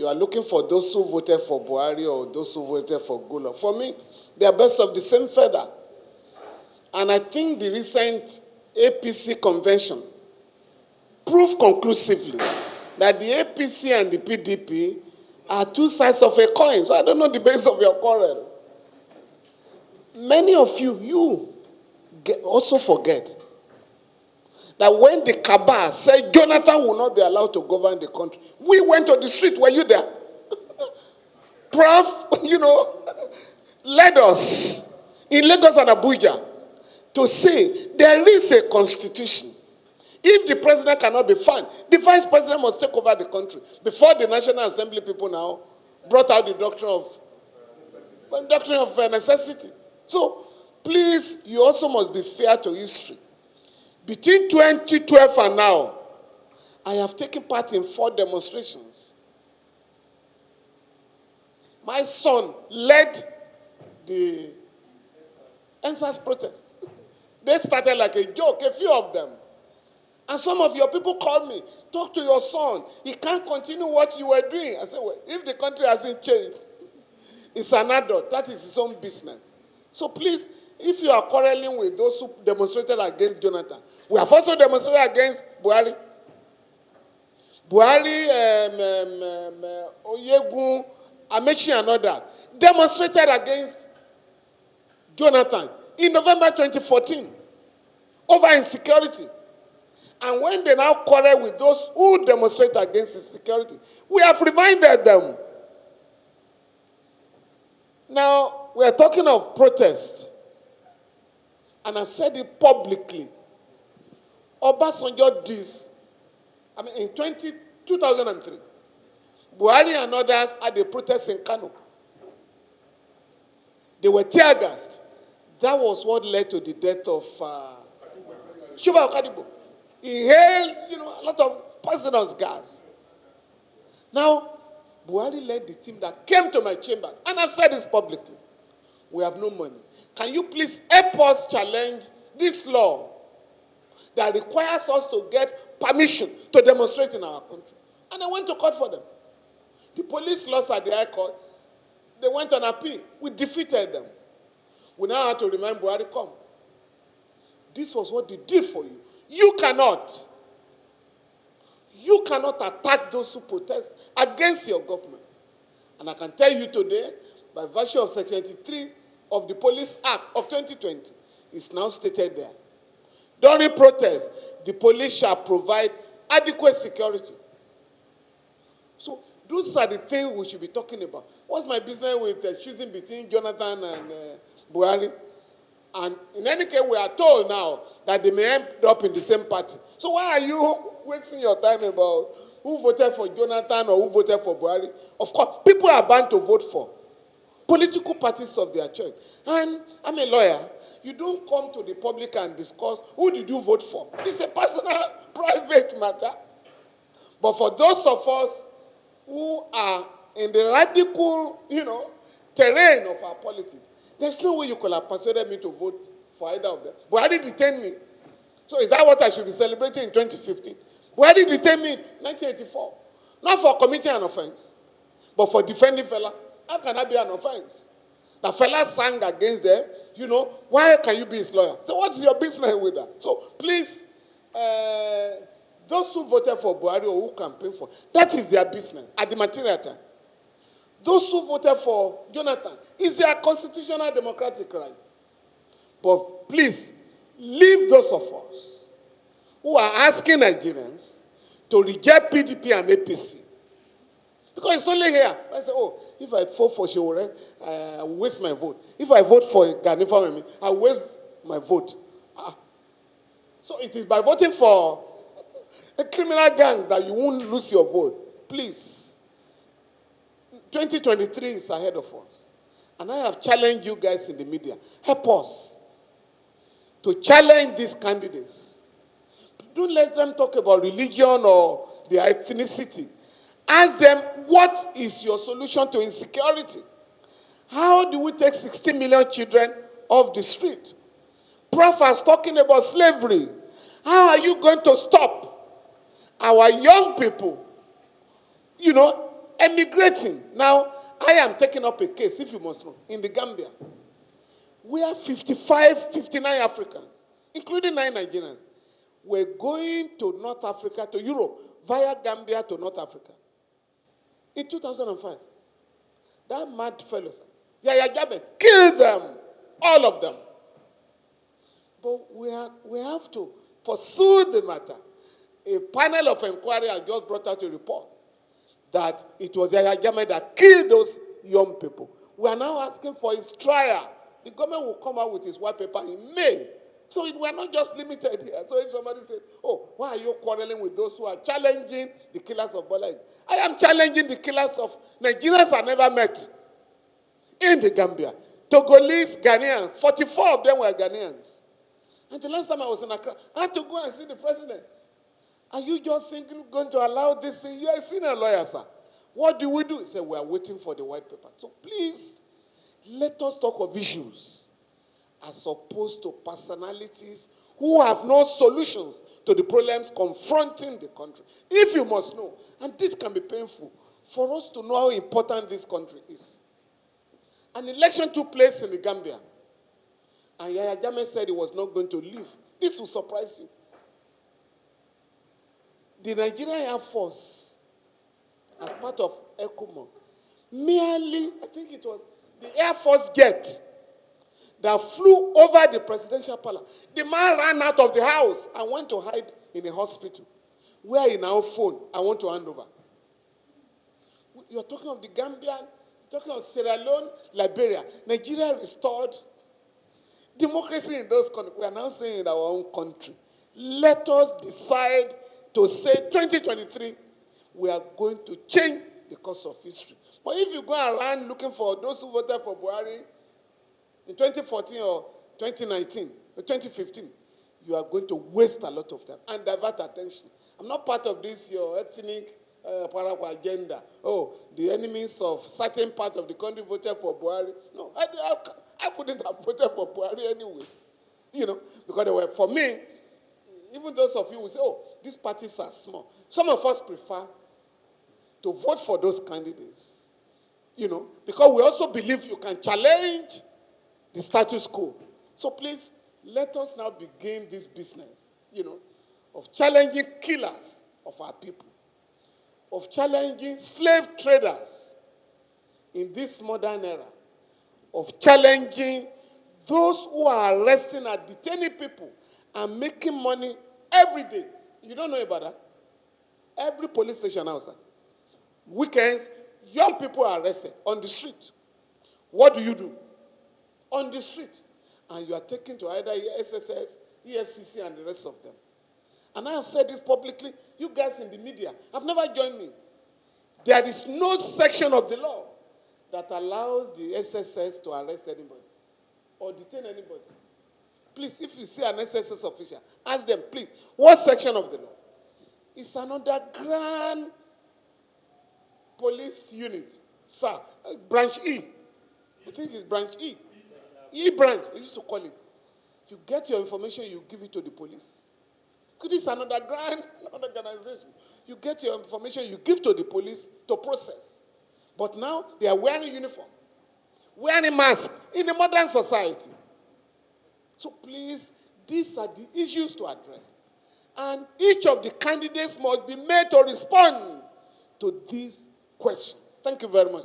are looking for those who voted for Buhari or those who voted for Gula. For me, they are birds of the same feather. And I think the recent APC convention proved conclusively that the APC and the PDP are two sides of a coin. So I don't know the base of your quarrel. Many of you also forget that when the cabal said Jonathan will not be allowed to govern the country, we went to the street. Were you there? Prof, led us in Lagos and Abuja to say there is a constitution. If the president cannot be found, the vice president must take over the country. Before the National Assembly people now brought out the doctrine of necessity. So, please, you also must be fair to history. Between 2012 and now, I have taken part in 4 demonstrations. My son led the NSAS protest. They started like a joke, a few of them. And some of your people called me, talk to your son. He can't continue what you were doing. I said, well, if the country hasn't changed, it's an adult. That is his own business. So please, if you are quarreling with those who demonstrated against Jonathan, we have also demonstrated against Buhari. Buhari, Oyegun, Amechi and others demonstrated against Jonathan in November 2014 over insecurity. And when they now quarrel with those who demonstrate against insecurity, we have reminded them. Now, we are talking of protest. And I've said it publicly. Obasanjo did this. In 2003, Buhari and others had a protest in Kano. They were tear gassed. That was what led to the death of Shuba Okadibo. He inhaled, a lot of poisonous gas. Now, Buhari led the team that came to my chambers, and I've said this publicly. We have no money. Can you please help us challenge this law that requires us to get permission to demonstrate in our country? And I went to court for them. The police lost at the High Court. They went on appeal. We defeated them. We now have to remind Buhari, come. This was what they did for you. You cannot attack those who protest against your government. And I can tell you today, by virtue of Section 83 of the Police Act of 2020, it's now stated there. During protest, the police shall provide adequate security. So those are the things we should be talking about. What's my business with choosing between Jonathan and Buhari? And in any case, we are told now that they may end up in the same party. So why are you wasting your time about who voted for Jonathan or who voted for Buhari? Of course, people are bound to vote for political parties of their choice. And I'm a lawyer. You don't come to the public and discuss who did you vote for. It's a personal, private matter. But for those of us who are in the radical, terrain of our politics, there's no way you could have persuaded me to vote for either of them. Buhari detained me. So is that what I should be celebrating in 2015? Buhari detained me in 1984. Not for committing an offense, but for defending Fela. How can that be an offense? The Fela sang against them. Why can you be his lawyer? So what's your business with that? So please, those who voted for Buhari or who campaigned for, that is their business at the material time. Those who voted for Jonathan, is their constitutional democratic right. But please, leave those of us who are asking Nigerians to reject PDP and APC. Because it's only here. I say, if I vote for Shewore, I will waste my vote. If I vote for Ganifa, I will waste my vote. So it is by voting for a criminal gang that you won't lose your vote. Please. 2023 is ahead of us. And I have challenged you guys in the media. Help us to challenge these candidates. Don't let them talk about religion or their ethnicity. Ask them, what is your solution to insecurity? How do we take 60 million children off the street? Prof is talking about slavery. How are you going to stop our young people, emigrating. Now, I am taking up a case, if you must know, in the Gambia. We have 59 Africans, including 9 Nigerians. We're going to North Africa, to Europe, via Gambia to North Africa. In 2005, that mad fellow, Yaya Jammeh, killed them, all of them. But we have to pursue the matter. A panel of inquiry has just brought out a report that it was Yaya Jammeh that killed those young people. We are now asking for his trial. The government will come out with his white paper in May. So we are not just limited here. So if somebody says, oh, why are you quarreling with those who are challenging the killers of Bola? I am challenging the killers of Nigerians I never met in the Gambia. Togolese, Ghanaians, 44 of them were Ghanaians. And the last time I was in Accra, I had to go and see the president. Are you just going to allow this thing? You are a senior lawyer, sir. What do we do? He said, we are waiting for the white paper. So please, let us talk of issues as opposed to personalities who have no solutions to the problems confronting the country. If you must know, and this can be painful, for us to know how important this country is. An election took place in the Gambia, and Yaya Jammeh said he was not going to leave. This will surprise you. The Nigerian Air Force, as part of ECOMO, merely, I think it was the Air Force jet that flew over the presidential palace. The man ran out of the house and went to hide in a hospital, where he now phoned, I want to hand over. You're talking of the Gambia, talking of Sierra Leone, Liberia. Nigeria restored democracy in those countries. We are now saying in our own country, let us decide to say 2023, we are going to change the course of history. But if you go around looking for those who voted for Buhari in 2014 or 2019 or 2015, you are going to waste a lot of time and divert attention. I'm not part of this, your ethnic agenda. Oh, the enemies of certain part of the country voted for Buhari. No, I couldn't have voted for Buhari anyway. You know, because they were, for me, even those of you who say, oh, these parties are small. Some of us prefer to vote for those candidates. You know, because we also believe you can challenge the status quo. So please, let us now begin this business, you know, of challenging killers of our people, of challenging slave traders in this modern era, of challenging those who are arresting and detaining people and making money every day. You don't know about that? Every police station now, sir. Weekends, young people are arrested on the street. What do you do? On the street. And you are taken to either SSS, EFCC, and the rest of them. And I have said this publicly. You guys in the media have never joined me. There is no section of the law that allows the SSS to arrest anybody or detain anybody. Please, if you see an SSS official, ask them, please, what section of the law? It's an underground police unit, sir, branch E. I think it's branch E. E branch, they used to call it. If you get your information, you give it to the police. This is an underground organization. You get your information, you give to the police to process. But now they are wearing uniform, wearing masks in the modern society. So please, these are the issues to address. And each of the candidates must be made to respond to these questions. Thank you very much.